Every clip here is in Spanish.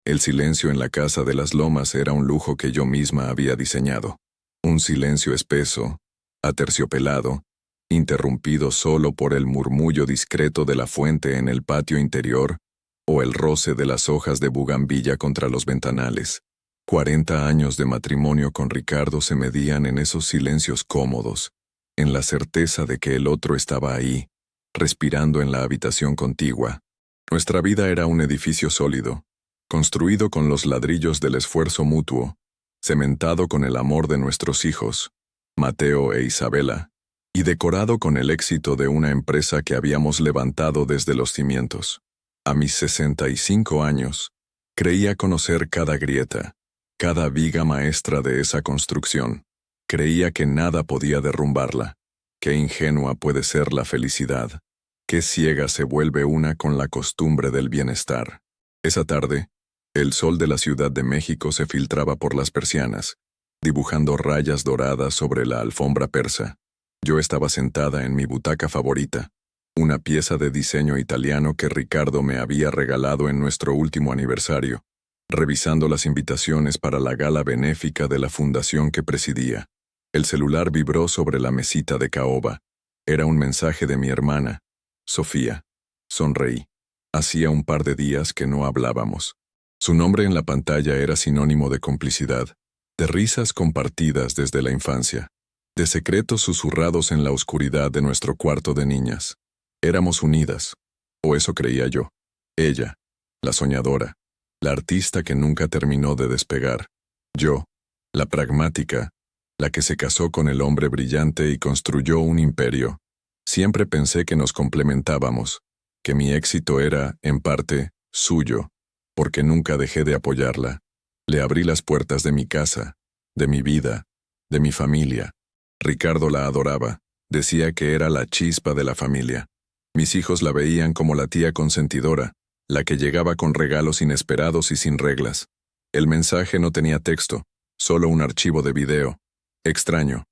El silencio en la casa de las lomas era un lujo que yo misma había diseñado. Un silencio espeso, aterciopelado, interrumpido solo por el murmullo discreto de la fuente en el patio interior o el roce de las hojas de bugambilla contra los ventanales. 40 años de matrimonio con Ricardo se medían en esos silencios cómodos, en la certeza de que el otro estaba ahí, respirando en la habitación contigua. Nuestra vida era un edificio sólido, construido con los ladrillos del esfuerzo mutuo, cementado con el amor de nuestros hijos, Mateo e Isabela, y decorado con el éxito de una empresa que habíamos levantado desde los cimientos. A mis 65 años, creía conocer cada grieta, cada viga maestra de esa construcción. Creía que nada podía derrumbarla. Qué ingenua puede ser la felicidad. Qué ciega se vuelve una con la costumbre del bienestar. Esa tarde, el sol de la Ciudad de México se filtraba por las persianas, dibujando rayas doradas sobre la alfombra persa. Yo estaba sentada en mi butaca favorita, una pieza de diseño italiano que Ricardo me había regalado en nuestro último aniversario, revisando las invitaciones para la gala benéfica de la fundación que presidía. El celular vibró sobre la mesita de caoba. Era un mensaje de mi hermana, Sofía. Sonreí. Hacía un par de días que no hablábamos. Su nombre en la pantalla era sinónimo de complicidad, de risas compartidas desde la infancia, de secretos susurrados en la oscuridad de nuestro cuarto de niñas. Éramos unidas, o eso creía yo. Ella, la soñadora, la artista que nunca terminó de despegar. Yo, la pragmática, la que se casó con el hombre brillante y construyó un imperio. Siempre pensé que nos complementábamos, que mi éxito era, en parte, suyo, porque nunca dejé de apoyarla. Le abrí las puertas de mi casa, de mi vida, de mi familia. Ricardo la adoraba, decía que era la chispa de la familia. Mis hijos la veían como la tía consentidora, la que llegaba con regalos inesperados y sin reglas. El mensaje no tenía texto, solo un archivo de video. Extraño.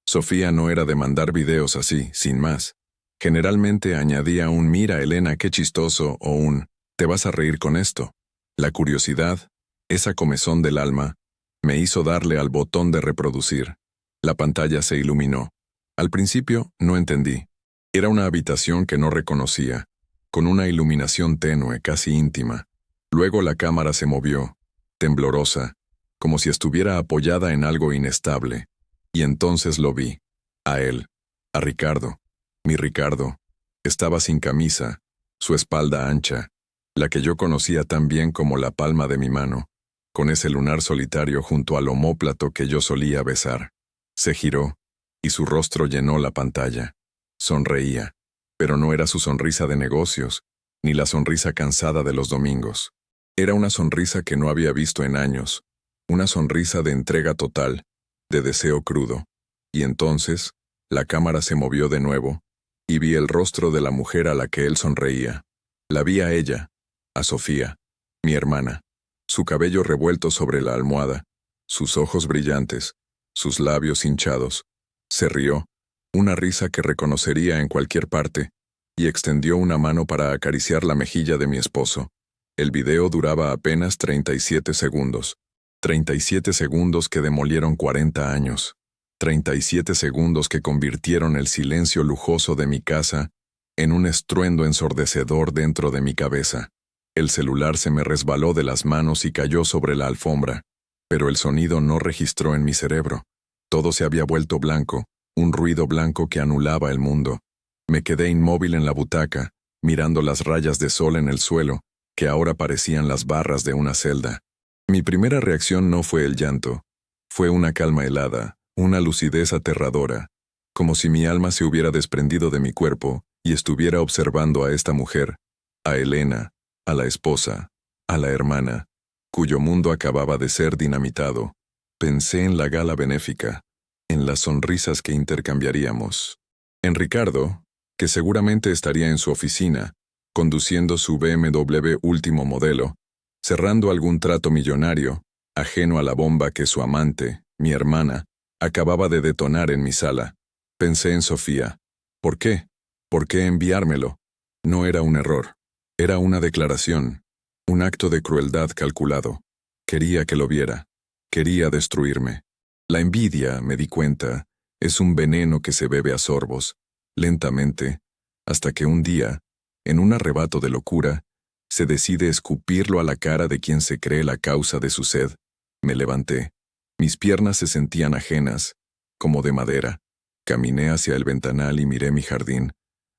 Sofía no era de mandar videos así, sin más. Generalmente añadía un «Mira, Elena, qué chistoso» o un «Te vas a reír con esto». La curiosidad, esa comezón del alma, me hizo darle al botón de reproducir. La pantalla se iluminó. Al principio no entendí. Era una habitación que no reconocía, con una iluminación tenue, casi íntima. Luego la cámara se movió, temblorosa, como si estuviera apoyada en algo inestable. Y entonces lo vi. A él. A Ricardo. Mi Ricardo. Estaba sin camisa, su espalda ancha, la que yo conocía tan bien como la palma de mi mano, con ese lunar solitario junto al omóplato que yo solía besar. Se giró, y su rostro llenó la pantalla. Sonreía, pero no era su sonrisa de negocios, ni la sonrisa cansada de los domingos. Era una sonrisa que no había visto en años, una sonrisa de entrega total, de deseo crudo. Y entonces, la cámara se movió de nuevo, y vi el rostro de la mujer a la que él sonreía. La vi a ella, a Sofía, mi hermana, su cabello revuelto sobre la almohada, sus ojos brillantes, sus labios hinchados. Se rió, una risa que reconocería en cualquier parte, y extendió una mano para acariciar la mejilla de mi esposo. El video duraba apenas 37 segundos. 37 segundos que demolieron 40 años. 37 segundos que convirtieron el silencio lujoso de mi casa en un estruendo ensordecedor dentro de mi cabeza. El celular se me resbaló de las manos y cayó sobre la alfombra, pero el sonido no registró en mi cerebro. Todo se había vuelto blanco, un ruido blanco que anulaba el mundo. Me quedé inmóvil en la butaca, mirando las rayas de sol en el suelo, que ahora parecían las barras de una celda. Mi primera reacción no fue el llanto. Fue una calma helada, una lucidez aterradora, como si mi alma se hubiera desprendido de mi cuerpo y estuviera observando a esta mujer, a Elena, a la esposa, a la hermana, cuyo mundo acababa de ser dinamitado. Pensé en la gala benéfica, en las sonrisas que intercambiaríamos. En Ricardo, que seguramente estaría en su oficina, conduciendo su BMW último modelo, cerrando algún trato millonario, ajeno a la bomba que su amante, mi hermana, acababa de detonar en mi sala. Pensé en Sofía. ¿Por qué? ¿Por qué enviármelo? No era un error. Era una declaración. Un acto de crueldad calculado. Quería que lo viera. Quería destruirme. La envidia, me di cuenta, es un veneno que se bebe a sorbos, lentamente, hasta que un día, en un arrebato de locura, se decide escupirlo a la cara de quien se cree la causa de su sed. Me levanté. Mis piernas se sentían ajenas, como de madera. Caminé hacia el ventanal y miré mi jardín.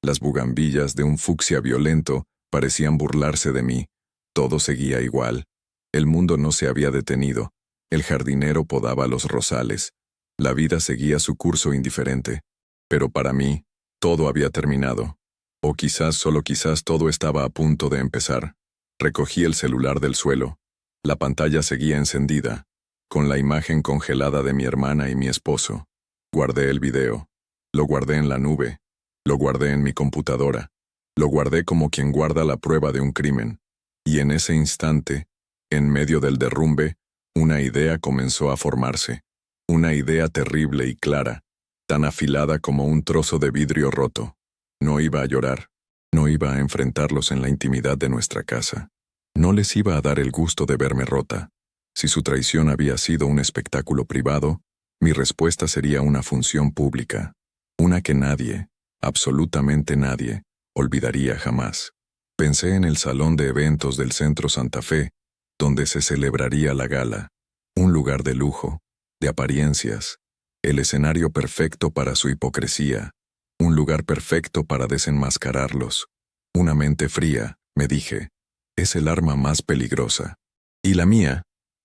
Las bugambillas de un fucsia violento parecían burlarse de mí. Todo seguía igual. El mundo no se había detenido. El jardinero podaba los rosales. La vida seguía su curso indiferente. Pero para mí, todo había terminado. O quizás, solo quizás, todo estaba a punto de empezar. Recogí el celular del suelo. La pantalla seguía encendida, con la imagen congelada de mi hermana y mi esposo. Guardé el video. Lo guardé en la nube. Lo guardé en mi computadora. Lo guardé como quien guarda la prueba de un crimen. Y en ese instante, en medio del derrumbe, una idea comenzó a formarse. Una idea terrible y clara, tan afilada como un trozo de vidrio roto. No iba a llorar. No iba a enfrentarlos en la intimidad de nuestra casa. No les iba a dar el gusto de verme rota. Si su traición había sido un espectáculo privado, mi respuesta sería una función pública. Una que nadie, absolutamente nadie, olvidaría jamás. Pensé en el salón de eventos del Centro Santa Fe, donde se celebraría la gala. Un lugar de lujo, de apariencias, el escenario perfecto para su hipocresía, un lugar perfecto para desenmascararlos. Una mente fría, me dije, es el arma más peligrosa. Y la mía,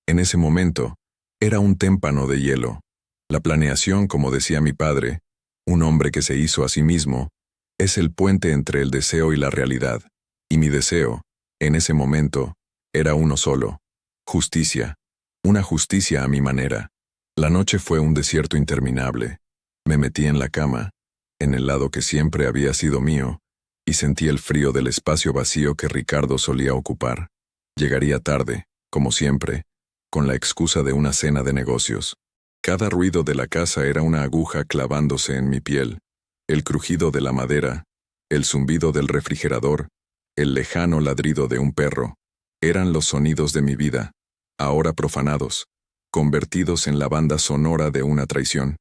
en ese momento, era un témpano de hielo. La planeación, como decía mi padre, un hombre que se hizo a sí mismo, es el puente entre el deseo y la realidad. Y mi deseo, en ese momento, era uno solo: justicia. Una justicia a mi manera. La noche fue un desierto interminable. Me metí en la cama, en el lado que siempre había sido mío, y sentí el frío del espacio vacío que Ricardo solía ocupar. Llegaría tarde, como siempre, con la excusa de una cena de negocios. Cada ruido de la casa era una aguja clavándose en mi piel. El crujido de la madera, el zumbido del refrigerador, el lejano ladrido de un perro, eran los sonidos de mi vida, ahora profanados, convertidos en la banda sonora de una traición.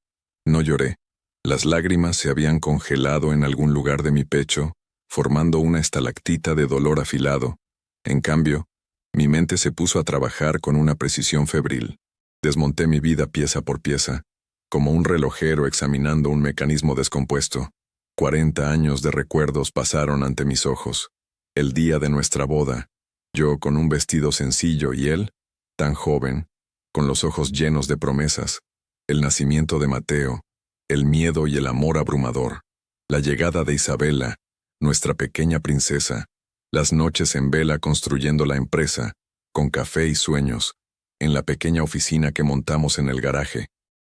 No lloré. Las lágrimas se habían congelado en algún lugar de mi pecho, formando una estalactita de dolor afilado. En cambio, mi mente se puso a trabajar con una precisión febril. Desmonté mi vida pieza por pieza, como un relojero examinando un mecanismo descompuesto. 40 años de recuerdos pasaron ante mis ojos. El día de nuestra boda, yo con un vestido sencillo y él, tan joven, con los ojos llenos de promesas. El nacimiento de Mateo, el miedo y el amor abrumador. La llegada de Isabela, nuestra pequeña princesa. Las noches en vela construyendo la empresa, con café y sueños, en la pequeña oficina que montamos en el garaje.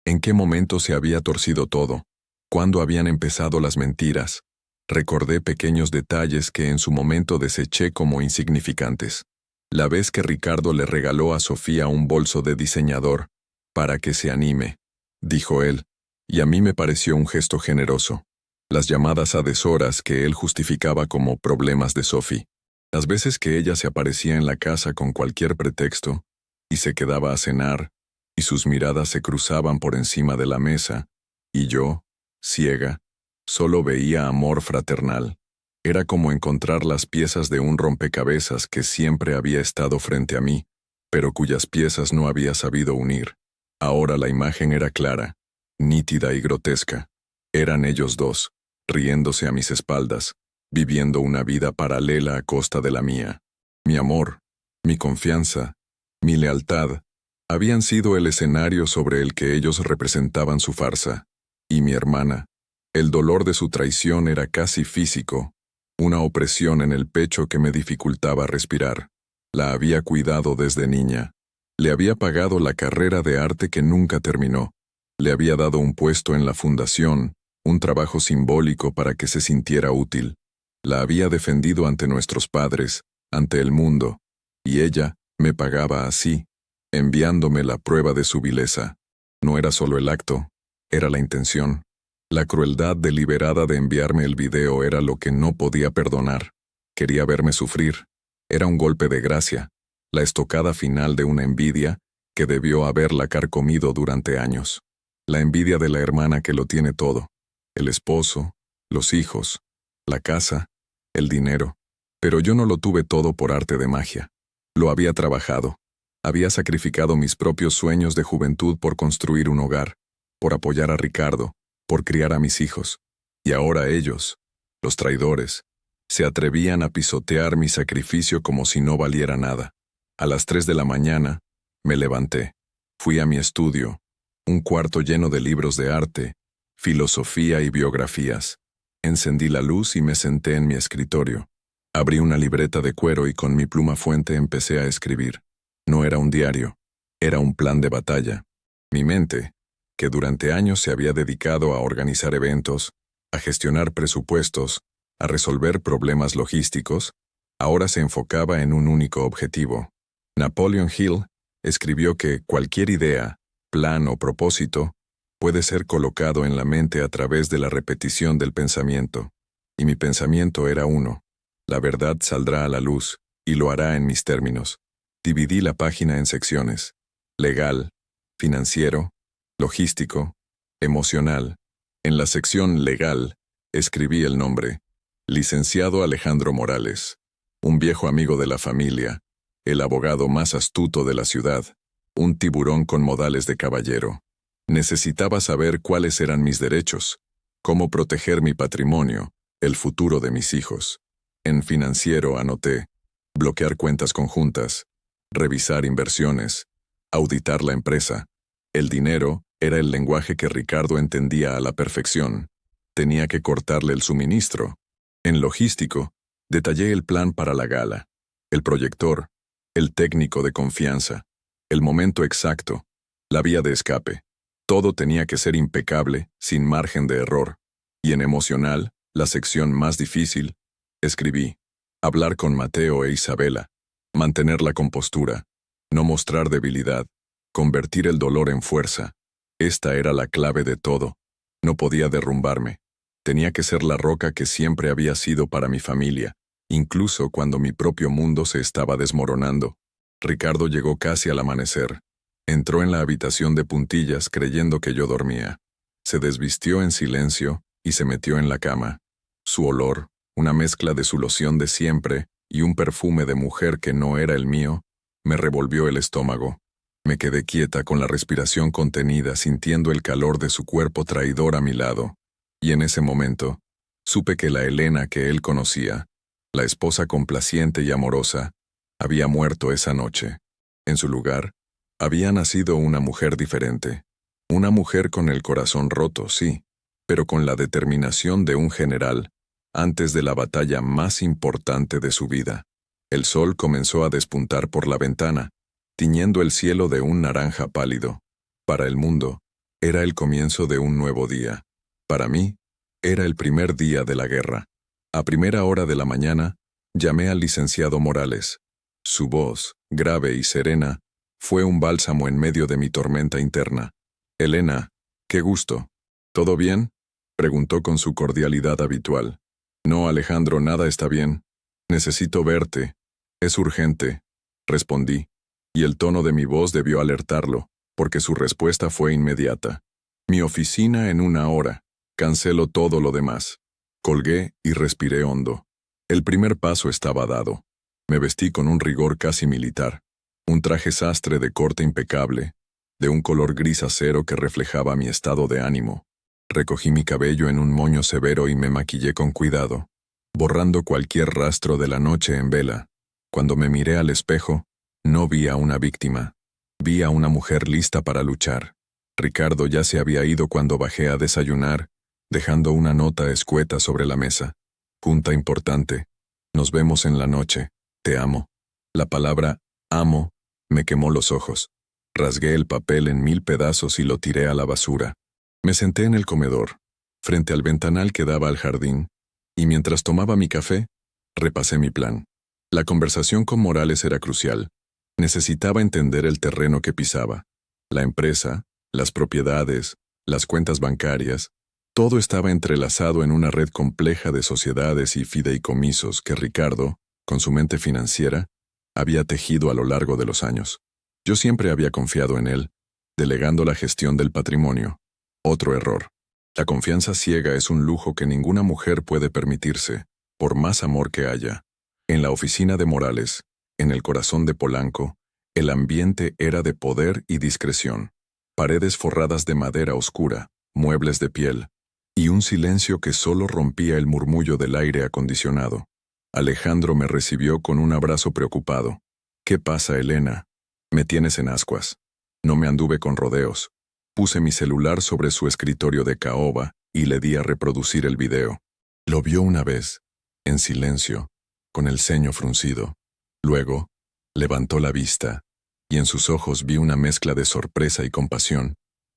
¿En qué momento se había torcido todo? ¿Cuándo habían empezado las mentiras? Recordé pequeños detalles que en su momento deseché como insignificantes. La vez que Ricardo le regaló a Sofía un bolso de diseñador, para que se anime, dijo él, y a mí me pareció un gesto generoso. Las llamadas a deshoras que él justificaba como problemas de Sophie. Las veces que ella se aparecía en la casa con cualquier pretexto, y se quedaba a cenar, y sus miradas se cruzaban por encima de la mesa, y yo, ciega, solo veía amor fraternal. Era como encontrar las piezas de un rompecabezas que siempre había estado frente a mí, pero cuyas piezas no había sabido unir. Ahora la imagen era clara, nítida y grotesca. Eran ellos dos, riéndose a mis espaldas, viviendo una vida paralela a costa de la mía. Mi amor, mi confianza, mi lealtad, habían sido el escenario sobre el que ellos representaban su farsa. Y mi hermana, el dolor de su traición era casi físico, una opresión en el pecho que me dificultaba respirar. La había cuidado desde niña. Le había pagado la carrera de arte que nunca terminó. Le había dado un puesto en la fundación, un trabajo simbólico para que se sintiera útil. La había defendido ante nuestros padres, ante el mundo, y ella me pagaba así, enviándome la prueba de su vileza. No era solo el acto, era la intención. La crueldad deliberada de enviarme el video era lo que no podía perdonar. Quería verme sufrir. Era un golpe de gracia, la estocada final de una envidia que debió haberla carcomido durante años. La envidia de la hermana que lo tiene todo: el esposo, los hijos, la casa, el dinero. Pero yo no lo tuve todo por arte de magia. Lo había trabajado. Había sacrificado mis propios sueños de juventud por construir un hogar, por apoyar a Ricardo, por criar a mis hijos. Y ahora ellos, los traidores, se atrevían a pisotear mi sacrificio como si no valiera nada. A las 3 de la mañana, me levanté. Fui a mi estudio, un cuarto lleno de libros de arte, filosofía y biografías. Encendí la luz y me senté en mi escritorio. Abrí una libreta de cuero y con mi pluma fuente empecé a escribir. No era un diario, era un plan de batalla. Mi mente, que durante años se había dedicado a organizar eventos, a gestionar presupuestos, a resolver problemas logísticos, ahora se enfocaba en un único objetivo. Napoleon Hill escribió que cualquier idea, plan o propósito puede ser colocado en la mente a través de la repetición del pensamiento. Y mi pensamiento era uno: la verdad saldrá a la luz, y lo hará en mis términos. Dividí la página en secciones: legal, financiero, logístico, emocional. En la sección legal, escribí el nombre: Licenciado Alejandro Morales, un viejo amigo de la familia, el abogado más astuto de la ciudad, un tiburón con modales de caballero. Necesitaba saber cuáles eran mis derechos, cómo proteger mi patrimonio, el futuro de mis hijos. En financiero anoté: bloquear cuentas conjuntas, revisar inversiones, auditar la empresa. El dinero era el lenguaje que Ricardo entendía a la perfección. Tenía que cortarle el suministro. En logístico, detallé el plan para la gala, el proyector, el técnico de confianza, el momento exacto, la vía de escape. Todo tenía que ser impecable, sin margen de error. Y en emocional, la sección más difícil, escribí: hablar con Mateo e Isabela, mantener la compostura, no mostrar debilidad, convertir el dolor en fuerza. Esta era la clave de todo. No podía derrumbarme. Tenía que ser la roca que siempre había sido para mi familia, incluso cuando mi propio mundo se estaba desmoronando. Ricardo llegó casi al amanecer. Entró en la habitación de puntillas creyendo que yo dormía. Se desvistió en silencio y se metió en la cama. Su olor, una mezcla de su loción de siempre y un perfume de mujer que no era el mío, me revolvió el estómago. Me quedé quieta con la respiración contenida, sintiendo el calor de su cuerpo traidor a mi lado. Y en ese momento, supe que la Elena que él conocía, la esposa complaciente y amorosa, había muerto esa noche. En su lugar, había nacido una mujer diferente. Una mujer con el corazón roto, sí, pero con la determinación de un general antes de la batalla más importante de su vida. El sol comenzó a despuntar por la ventana, tiñendo el cielo de un naranja pálido. Para el mundo, era el comienzo de un nuevo día. Para mí, era el primer día de la guerra. A primera hora de la mañana, llamé al licenciado Morales. Su voz, grave y serena, fue un bálsamo en medio de mi tormenta interna. «Elena, qué gusto. ¿Todo bien?», preguntó con su cordialidad habitual. «No, Alejandro, nada está bien. Necesito verte. Es urgente», respondí, y el tono de mi voz debió alertarlo, porque su respuesta fue inmediata. «Mi oficina en 1 hora. Cancelo todo lo demás». Colgué y respiré hondo. El primer paso estaba dado. Me vestí con un rigor casi militar. Un traje sastre de corte impecable, de un color gris acero que reflejaba mi estado de ánimo. Recogí mi cabello en un moño severo y me maquillé con cuidado, borrando cualquier rastro de la noche en vela. Cuando me miré al espejo, no vi a una víctima. Vi a una mujer lista para luchar. Ricardo ya se había ido cuando bajé a desayunar, dejando una nota escueta sobre la mesa. «Punta importante. Nos vemos en la noche. Te amo». La palabra «amo» me quemó los ojos. Rasgué el papel en 1000 pedazos y lo tiré a la basura. Me senté en el comedor, frente al ventanal que daba al jardín, y mientras tomaba mi café, repasé mi plan. La conversación con Morales era crucial. Necesitaba entender el terreno que pisaba. La empresa, las propiedades, las cuentas bancarias, todo estaba entrelazado en una red compleja de sociedades y fideicomisos que Ricardo, Con su mente financiera, había tejido a lo largo de los años. Yo siempre había confiado en él, delegando la gestión del patrimonio. Otro error. La confianza ciega es un lujo que ninguna mujer puede permitirse, por más amor que haya. En la oficina de Morales, en el corazón de Polanco, el ambiente era de poder y discreción. Paredes forradas de madera oscura, muebles de piel, y un silencio que solo rompía el murmullo del aire acondicionado. Alejandro me recibió con un abrazo preocupado. «¿Qué pasa, Elena? Me tienes en ascuas». No me anduve con rodeos. Puse mi celular sobre su escritorio de caoba y le di a reproducir el video. Lo vio una vez, en silencio, con el ceño fruncido. Luego, levantó la vista, y en sus ojos vi una mezcla de sorpresa y compasión.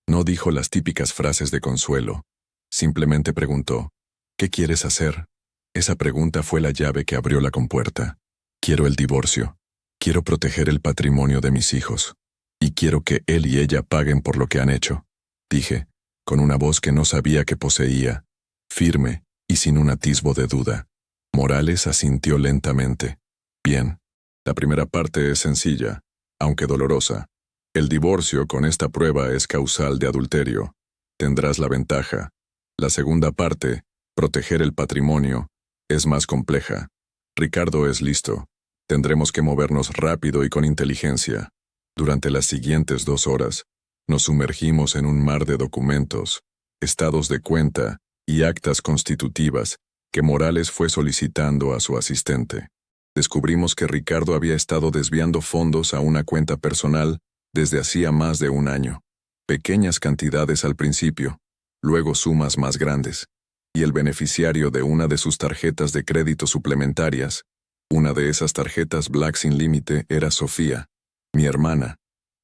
No dijo las típicas frases de consuelo. Simplemente preguntó, «¿Qué quieres hacer?». Esa pregunta fue la llave que abrió la compuerta. «Quiero el divorcio. Quiero proteger el patrimonio de mis hijos. Y quiero que él y ella paguen por lo que han hecho», dije, con una voz que no sabía que poseía, firme y sin un atisbo de duda. Morales asintió lentamente. «Bien. La primera parte es sencilla, aunque dolorosa. El divorcio con esta prueba es causal de adulterio. Tendrás la ventaja. La segunda parte, proteger el patrimonio, es más compleja. Ricardo es listo. Tendremos que movernos rápido y con inteligencia». Durante las siguientes 2 horas, nos sumergimos en un mar de documentos, estados de cuenta y actas constitutivas que Morales fue solicitando a su asistente. Descubrimos que Ricardo había estado desviando fondos a una cuenta personal desde hacía más de 1 año. Pequeñas cantidades al principio, luego sumas más grandes, y el beneficiario de una de sus tarjetas de crédito suplementarias, una de esas tarjetas Black sin límite, era Sofía, mi hermana,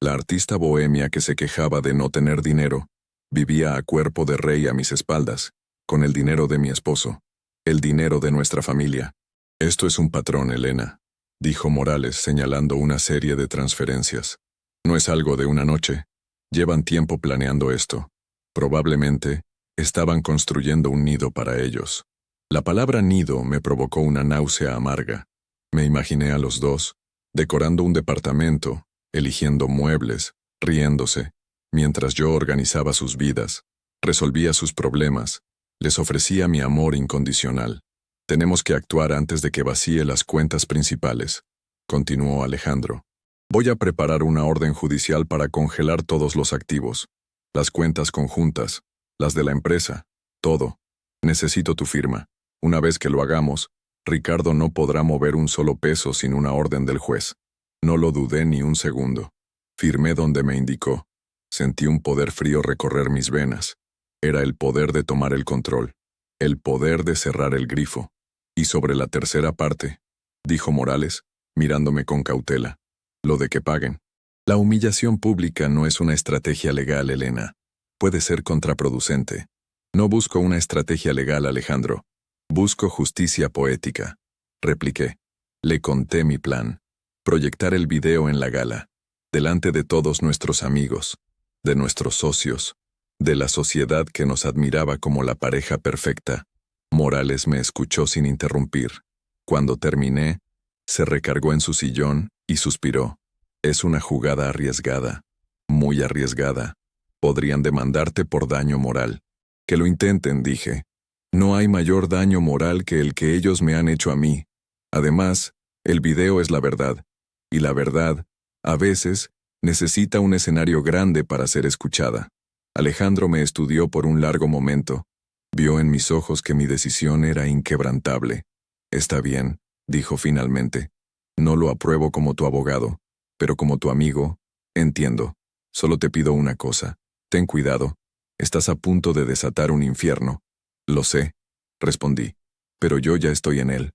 la artista bohemia que se quejaba de no tener dinero, vivía a cuerpo de rey a mis espaldas, con el dinero de mi esposo, el dinero de nuestra familia. «Esto es un patrón, Elena», dijo Morales señalando una serie de transferencias. «No es algo de una noche. Llevan tiempo planeando esto. Probablemente estaban construyendo un nido para ellos». La palabra nido me provocó una náusea amarga. Me imaginé a los dos, decorando un departamento, eligiendo muebles, riéndose, mientras yo organizaba sus vidas, resolvía sus problemas, les ofrecía mi amor incondicional. «Tenemos que actuar antes de que vacíe las cuentas principales», continuó Alejandro. «Voy a preparar una orden judicial para congelar todos los activos, las cuentas conjuntas, las de la empresa, todo. Necesito tu firma. Una vez que lo hagamos, Ricardo no podrá mover un solo peso sin una orden del juez». No lo dudé ni un segundo. Firmé donde me indicó. Sentí un poder frío recorrer mis venas. Era el poder de tomar el control, el poder de cerrar el grifo. «Y sobre la tercera parte», dijo Morales, mirándome con cautela, «lo de que paguen». La humillación pública no es una estrategia legal, Elena. Puede ser contraproducente. No busco una estrategia legal, Alejandro. Busco justicia poética, repliqué. Le conté mi plan. Proyectar el video en la gala, delante de todos nuestros amigos, de nuestros socios, de la sociedad que nos admiraba como la pareja perfecta. Morales me escuchó sin interrumpir. Cuando terminé, se recargó en su sillón y suspiró. «Es una jugada arriesgada, muy arriesgada. Podrían demandarte por daño moral». «Que lo intenten», dije. «No hay mayor daño moral que el que ellos me han hecho a mí. Además, el video es la verdad. Y la verdad, a veces, necesita un escenario grande para ser escuchada». Alejandro me estudió por un largo momento. Vio en mis ojos que mi decisión era inquebrantable. «Está bien», dijo finalmente. «No lo apruebo como tu abogado, pero como tu amigo, entiendo. Solo te pido una cosa. Ten cuidado. Estás a punto de desatar un infierno». «Lo sé», respondí, «pero yo ya estoy en él.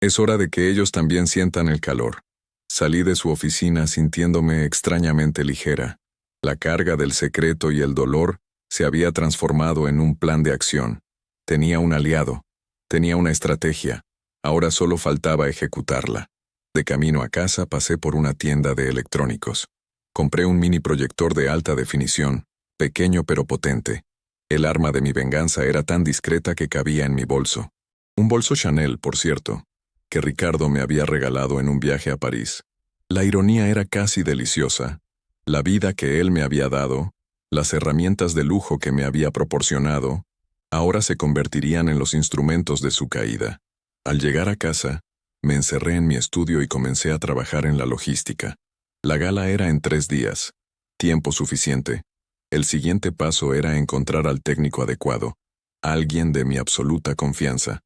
Es hora de que ellos también sientan el calor». Salí de su oficina sintiéndome extrañamente ligera. La carga del secreto y el dolor se había transformado en un plan de acción. Tenía un aliado, tenía una estrategia. Ahora solo faltaba ejecutarla. De camino a casa pasé por una tienda de electrónicos. Compré un mini proyector de alta definición, pequeño pero potente. El arma de mi venganza era tan discreta que cabía en mi bolso. Un bolso Chanel, por cierto. que Ricardo me había regalado en un viaje a París. La ironía era casi deliciosa. La vida que él me había dado, las herramientas de lujo que me había proporcionado, ahora se convertirían en los instrumentos de su caída. Al llegar a casa, me encerré en mi estudio y comencé a trabajar en la logística. La gala era en 3 días. Tiempo suficiente. El siguiente paso era encontrar al técnico adecuado, alguien de mi absoluta confianza,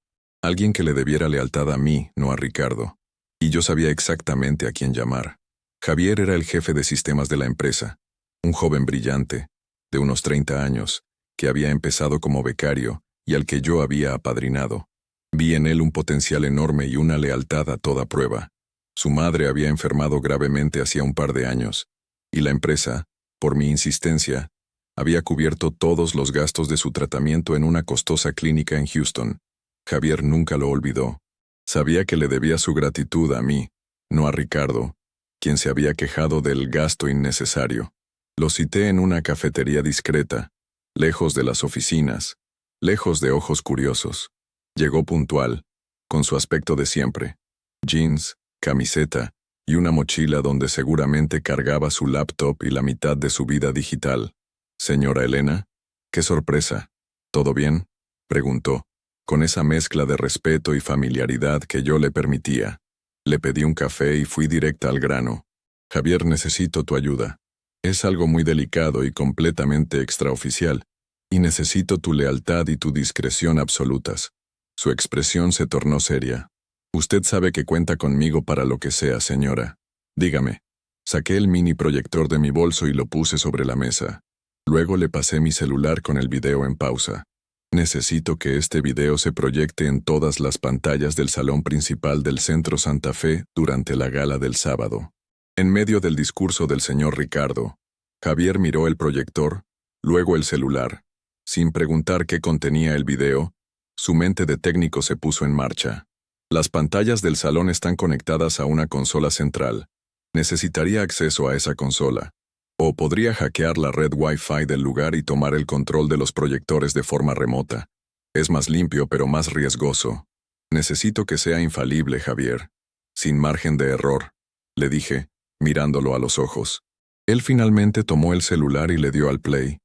alguien que le debiera lealtad a mí, no a Ricardo. Y yo sabía exactamente a quién llamar. Javier era el jefe de sistemas de la empresa, un joven brillante, de unos 30 años, que había empezado como becario y al que yo había apadrinado. Vi en él un potencial enorme y una lealtad a toda prueba. Su madre había enfermado gravemente hacía un par de años, y la empresa, por mi insistencia, había cubierto todos los gastos de su tratamiento en una costosa clínica en Houston. Javier nunca lo olvidó. Sabía que le debía su gratitud a mí, no a Ricardo, quien se había quejado del gasto innecesario. Lo cité en una cafetería discreta, lejos de las oficinas, lejos de ojos curiosos. Llegó puntual, con su aspecto de siempre, jeans, camiseta y una mochila donde seguramente cargaba su laptop y la mitad de su vida digital. «Señora Elena, qué sorpresa. ¿Todo bien?», preguntó, con esa mezcla de respeto y familiaridad que yo le permitía. Le pedí un café y fui directa al grano. «Javier, necesito tu ayuda. Es algo muy delicado y completamente extraoficial, y necesito tu lealtad y tu discreción absolutas». Su expresión se tornó seria. «Usted sabe que cuenta conmigo para lo que sea, señora. Dígame». Saqué el mini proyector de mi bolso y lo puse sobre la mesa. Luego le pasé mi celular con el video en pausa. «Necesito que este video se proyecte en todas las pantallas del salón principal del Centro Santa Fe durante la gala del sábado». En medio del discurso del señor Ricardo, Javier miró el proyector, luego el celular. Sin preguntar qué contenía el video, su mente de técnico se puso en marcha. «Las pantallas del salón están conectadas a una consola central. Necesitaría acceso a esa consola. O podría hackear la red Wi-Fi del lugar y tomar el control de los proyectores de forma remota. Es más limpio pero más riesgoso. Necesito que sea infalible, Javier. Sin margen de error», le dije, mirándolo a los ojos. Él finalmente tomó el celular y le dio al play.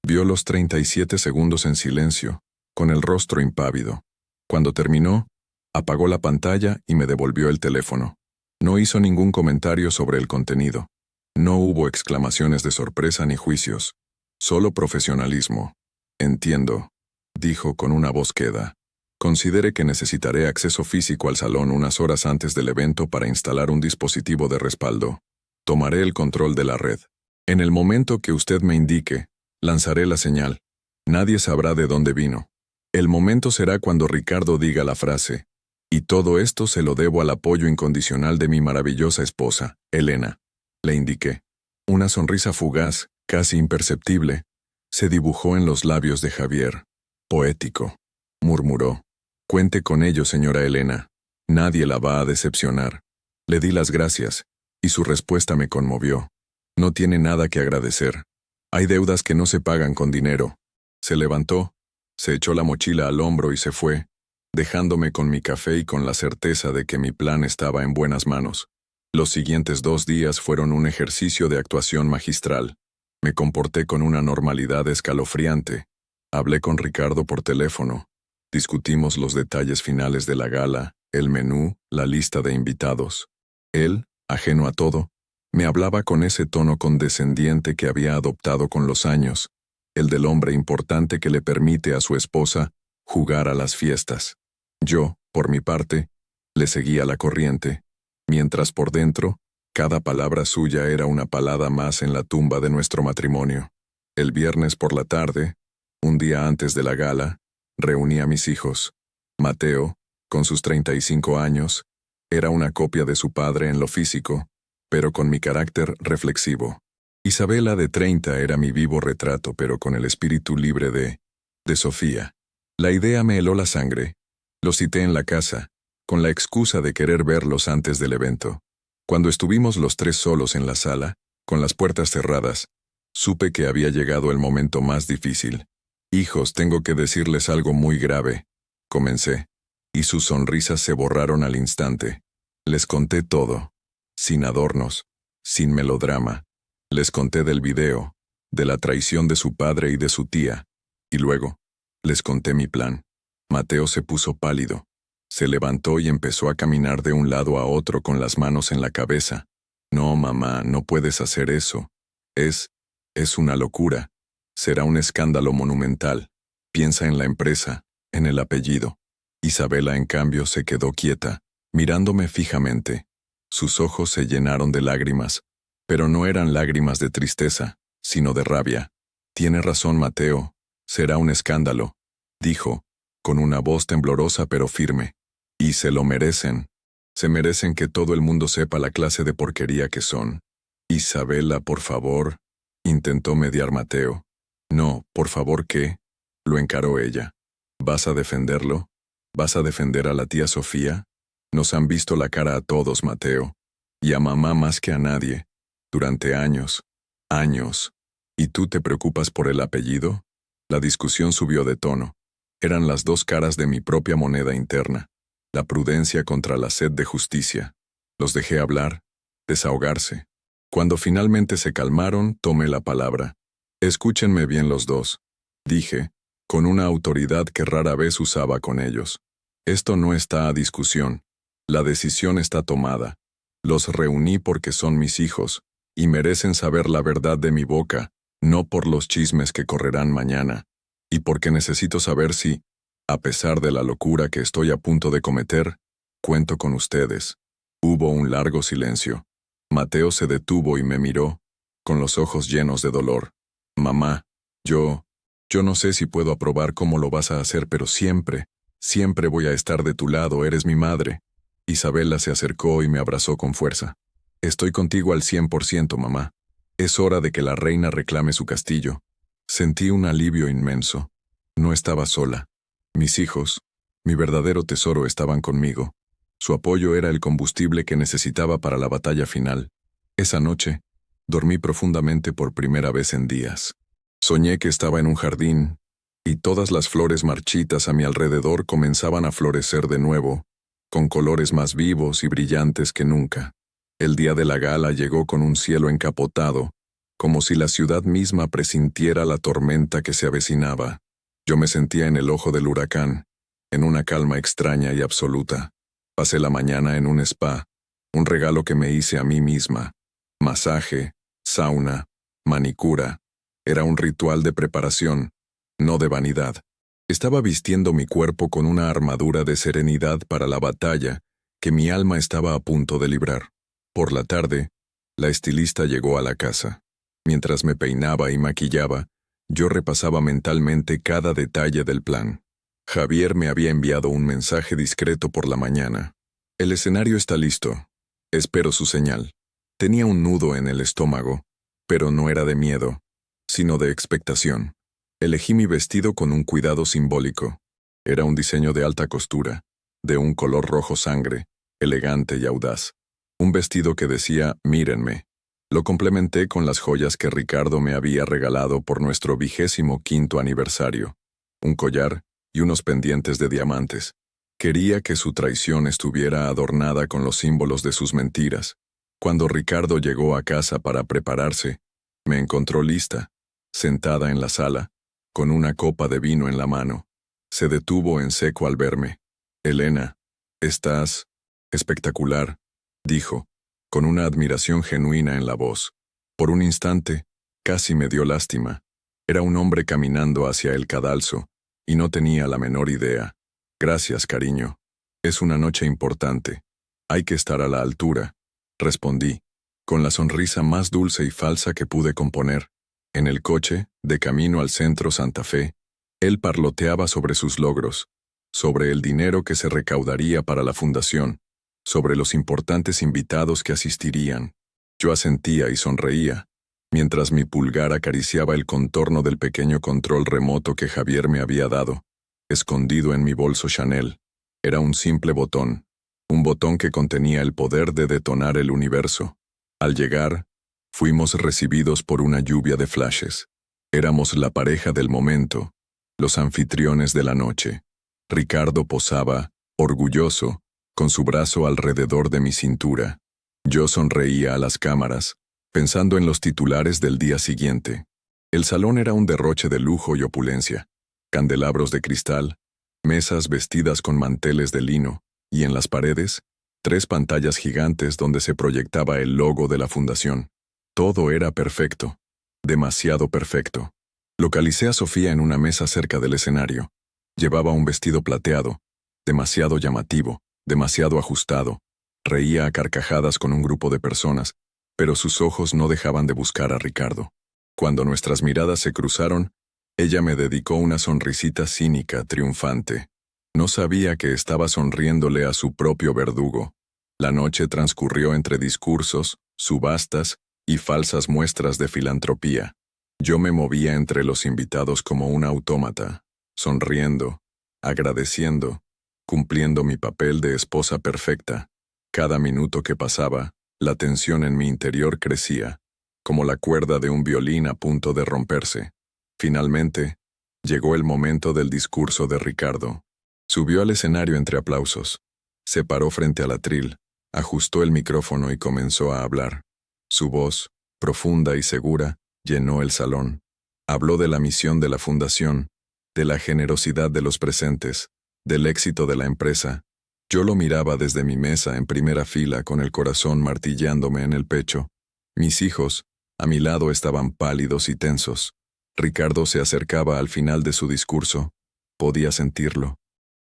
Vio los 37 segundos en silencio, con el rostro impávido. Cuando terminó, apagó la pantalla y me devolvió el teléfono. No hizo ningún comentario sobre el contenido. No hubo exclamaciones de sorpresa ni juicios, solo profesionalismo. «Entiendo», dijo con una voz queda. «Considere que necesitaré acceso físico al salón unas horas antes del evento para instalar un dispositivo de respaldo. Tomaré el control de la red. En el momento que usted me indique, lanzaré la señal. Nadie sabrá de dónde vino. El momento será cuando Ricardo diga la frase. Y todo esto se lo debo al apoyo incondicional de mi maravillosa esposa, Elena», le indiqué. Una sonrisa fugaz, casi imperceptible, se dibujó en los labios de Javier. «Poético», murmuró. «Cuente con ello, señora Elena. Nadie la va a decepcionar». Le di las gracias, y su respuesta me conmovió. «No tiene nada que agradecer. Hay deudas que no se pagan con dinero». Se levantó, se echó la mochila al hombro y se fue, dejándome con mi café y con la certeza de que mi plan estaba en buenas manos. Los siguientes 2 días fueron un ejercicio de actuación magistral. Me comporté con una normalidad escalofriante. Hablé con Ricardo por teléfono. Discutimos los detalles finales de la gala, el menú, la lista de invitados. Él, ajeno a todo, me hablaba con ese tono condescendiente que había adoptado con los años, el del hombre importante que le permite a su esposa jugar a las fiestas. Yo, por mi parte, le seguía la corriente, mientras por dentro, cada palabra suya era una palada más en la tumba de nuestro matrimonio. El viernes por la tarde, un día antes de la gala, reuní a mis hijos. Mateo, con sus 35 años, era una copia de su padre en lo físico, pero con mi carácter reflexivo. Isabela, de 30, era mi vivo retrato, pero con el espíritu libre de Sofía. La idea me heló la sangre. Los cité en la casa, con la excusa de querer verlos antes del evento. Cuando estuvimos los 3 solos en la sala, con las puertas cerradas, supe que había llegado el momento más difícil. «Hijos, tengo que decirles algo muy grave», comencé. y sus sonrisas se borraron al instante. Les conté todo, sin adornos, sin melodrama. Les conté del video, de la traición de su padre y de su tía, y luego, les conté mi plan. Mateo se puso pálido. Se levantó y empezó a caminar de un lado a otro con las manos en la cabeza. No, mamá, no puedes hacer eso. Es una locura. Será un escándalo monumental. Piensa en la empresa, en el apellido. Isabela, en cambio, se quedó quieta, mirándome fijamente. Sus ojos se llenaron de lágrimas, pero no eran lágrimas de tristeza, sino de rabia. Tiene razón, Mateo. Será un escándalo, dijo, con una voz temblorosa pero firme. Y se lo merecen. Se merecen que todo el mundo sepa la clase de porquería que son. Isabela, por favor, intentó mediar Mateo. No, por favor, ¿qué? Lo encaró ella. ¿Vas a defenderlo? ¿Vas a defender a la tía Sofía? Nos han visto la cara a todos, Mateo. Y a mamá más que a nadie. Durante años. Años. ¿Y tú te preocupas por el apellido? La discusión subió de tono. Eran las dos caras de mi propia moneda interna. La prudencia contra la sed de justicia. Los dejé hablar, desahogarse. Cuando finalmente se calmaron, tomé la palabra. Escúchenme bien los dos, dije, con una autoridad que rara vez usaba con ellos. Esto no está a discusión. La decisión está tomada. Los reuní porque son mis hijos, y merecen saber la verdad de mi boca, no por los chismes que correrán mañana, y porque necesito saber si, a pesar de la locura que estoy a punto de cometer, cuento con ustedes. Hubo un largo silencio. Mateo se detuvo y me miró, con los ojos llenos de dolor. Mamá, yo no sé si puedo aprobar cómo lo vas a hacer, pero siempre voy a estar de tu lado, eres mi madre. Isabela se acercó y me abrazó con fuerza. Estoy contigo al 100%, mamá. Es hora de que la reina reclame su castillo. Sentí un alivio inmenso. No estaba sola. Mis hijos, mi verdadero tesoro, estaban conmigo. Su apoyo era el combustible que necesitaba para la batalla final. Esa noche, dormí profundamente por primera vez en días. Soñé que estaba en un jardín, y todas las flores marchitas a mi alrededor comenzaban a florecer de nuevo, con colores más vivos y brillantes que nunca. El día de la gala llegó con un cielo encapotado, como si la ciudad misma presintiera la tormenta que se avecinaba. Yo me sentía en el ojo del huracán, en una calma extraña y absoluta. Pasé la mañana en un spa, un regalo que me hice a mí misma. Masaje, sauna, manicura. Era un ritual de preparación, no de vanidad. Estaba vistiendo mi cuerpo con una armadura de serenidad para la batalla que mi alma estaba a punto de librar. Por la tarde, la estilista llegó a la casa. Mientras me peinaba y maquillaba, yo repasaba mentalmente cada detalle del plan. Javier me había enviado un mensaje discreto por la mañana. El escenario está listo. Espero su señal. Tenía un nudo en el estómago, pero no era de miedo, sino de expectación. Elegí mi vestido con un cuidado simbólico. Era un diseño de alta costura, de un color rojo sangre, elegante y audaz. Un vestido que decía, mírenme. Lo complementé con las joyas que Ricardo me había regalado por nuestro 25º aniversario. Un collar y unos pendientes de diamantes. Quería que su traición estuviera adornada con los símbolos de sus mentiras. Cuando Ricardo llegó a casa para prepararse, me encontró lista, sentada en la sala, con una copa de vino en la mano. Se detuvo en seco al verme. Elena, estás espectacular, dijo, con una admiración genuina en la voz. Por un instante, casi me dio lástima. Era un hombre caminando hacia el cadalso, y no tenía la menor idea. Gracias, cariño. Es una noche importante. Hay que estar a la altura, respondí, con la sonrisa más dulce y falsa que pude componer. En el coche, de camino al centro Santa Fe, él parloteaba sobre sus logros, sobre el dinero que se recaudaría para la fundación, sobre los importantes invitados que asistirían. Yo asentía y sonreía, mientras mi pulgar acariciaba el contorno del pequeño control remoto que Javier me había dado, escondido en mi bolso Chanel. Era un simple botón, un botón que contenía el poder de detonar el universo. Al llegar, fuimos recibidos por una lluvia de flashes. Éramos la pareja del momento, los anfitriones de la noche. Ricardo posaba, orgulloso, con su brazo alrededor de mi cintura. Yo sonreía a las cámaras, pensando en los titulares del día siguiente. El salón era un derroche de lujo y opulencia. Candelabros de cristal, mesas vestidas con manteles de lino, y en las paredes, 3 pantallas gigantes donde se proyectaba el logo de la fundación. Todo era perfecto, demasiado perfecto. Localicé a Sofía en una mesa cerca del escenario. Llevaba un vestido plateado, demasiado llamativo, demasiado ajustado. Reía a carcajadas con un grupo de personas, pero sus ojos no dejaban de buscar a Ricardo. Cuando nuestras miradas se cruzaron, ella me dedicó una sonrisita cínica, triunfante. No sabía que estaba sonriéndole a su propio verdugo. La noche transcurrió entre discursos, subastas y falsas muestras de filantropía. Yo me movía entre los invitados como un autómata, sonriendo, agradeciendo, cumpliendo mi papel de esposa perfecta. Cada minuto que pasaba, la tensión en mi interior crecía, como la cuerda de un violín a punto de romperse. Finalmente, llegó el momento del discurso de Ricardo. Subió al escenario entre aplausos. Se paró frente al atril, ajustó el micrófono y comenzó a hablar. Su voz, profunda y segura, llenó el salón. Habló de la misión de la fundación, de la generosidad de los presentes, del éxito de la empresa. Yo lo miraba desde mi mesa en primera fila con el corazón martillándome en el pecho. Mis hijos, a mi lado, estaban pálidos y tensos. Ricardo se acercaba al final de su discurso. Podía sentirlo.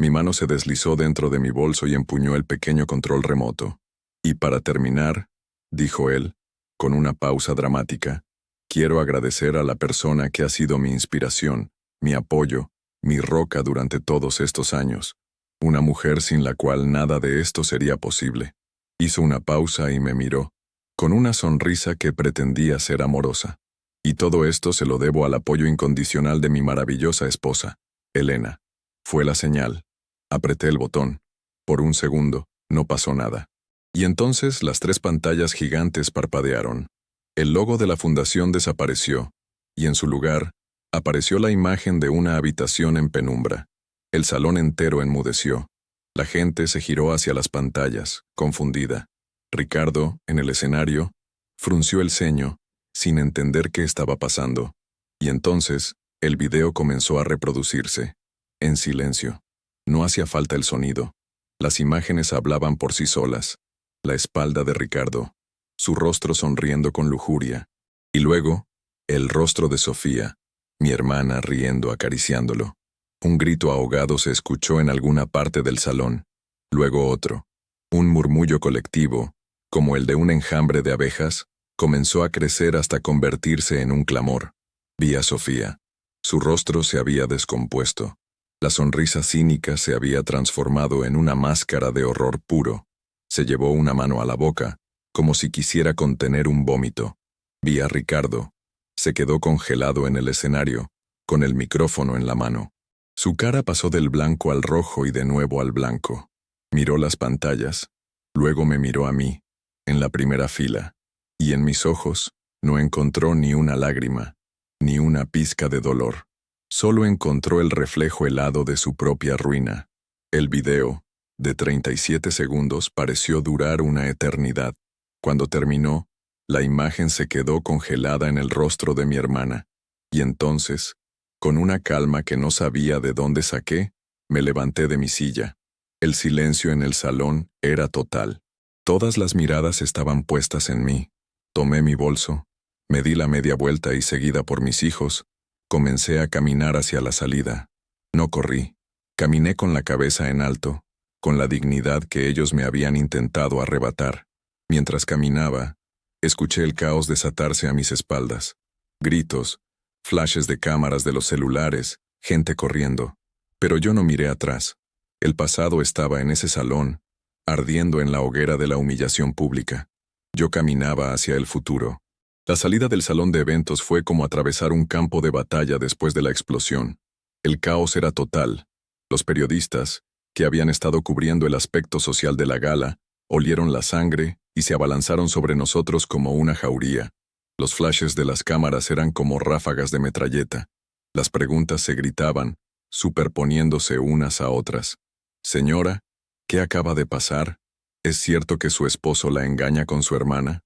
Mi mano se deslizó dentro de mi bolso y empuñó el pequeño control remoto. Y para terminar, dijo él, con una pausa dramática, quiero agradecer a la persona que ha sido mi inspiración, mi apoyo, mi roca durante todos estos años. Una mujer sin la cual nada de esto sería posible. Hizo una pausa y me miró, con una sonrisa que pretendía ser amorosa. Y todo esto se lo debo al apoyo incondicional de mi maravillosa esposa, Elena. Fue la señal. Apreté el botón. Por un segundo, no pasó nada. Y entonces las 3 pantallas gigantes parpadearon. El logo de la fundación desapareció, y en su lugar, apareció la imagen de una habitación en penumbra. El salón entero enmudeció. La gente se giró hacia las pantallas, confundida. Ricardo, en el escenario, frunció el ceño, sin entender qué estaba pasando. Y entonces, el video comenzó a reproducirse, en silencio. No hacía falta el sonido. Las imágenes hablaban por sí solas. La espalda de Ricardo, su rostro sonriendo con lujuria. Y luego, el rostro de Sofía, mi hermana riendo, acariciándolo. Un grito ahogado se escuchó en alguna parte del salón. Luego otro. Un murmullo colectivo, como el de un enjambre de abejas, comenzó a crecer hasta convertirse en un clamor. Vi a Sofía. Su rostro se había descompuesto. La sonrisa cínica se había transformado en una máscara de horror puro. Se llevó una mano a la boca, como si quisiera contener un vómito. Vi a Ricardo. Se quedó congelado en el escenario, con el micrófono en la mano. Su cara pasó del blanco al rojo y de nuevo al blanco. Miró las pantallas. Luego me miró a mí, en la primera fila. Y en mis ojos no encontró ni una lágrima, ni una pizca de dolor. Solo encontró el reflejo helado de su propia ruina. El video, de 37 segundos, pareció durar una eternidad. Cuando terminó, la imagen se quedó congelada en el rostro de mi hermana. Y entonces, con una calma que no sabía de dónde saqué, me levanté de mi silla. El silencio en el salón era total. Todas las miradas estaban puestas en mí. Tomé mi bolso, me di la media vuelta y, seguida por mis hijos, comencé a caminar hacia la salida. No corrí. Caminé con la cabeza en alto, con la dignidad que ellos me habían intentado arrebatar. Mientras caminaba, escuché el caos desatarse a mis espaldas. Gritos, flashes de cámaras de los celulares, gente corriendo. Pero yo no miré atrás. El pasado estaba en ese salón, ardiendo en la hoguera de la humillación pública. Yo caminaba hacia el futuro. La salida del salón de eventos fue como atravesar un campo de batalla después de la explosión. El caos era total. Los periodistas, que habían estado cubriendo el aspecto social de la gala, olieron la sangre y se abalanzaron sobre nosotros como una jauría. Los flashes de las cámaras eran como ráfagas de metralleta. Las preguntas se gritaban, superponiéndose unas a otras. Señora, ¿Qué acaba de pasar? ¿Es cierto que su esposo la engaña con su hermana?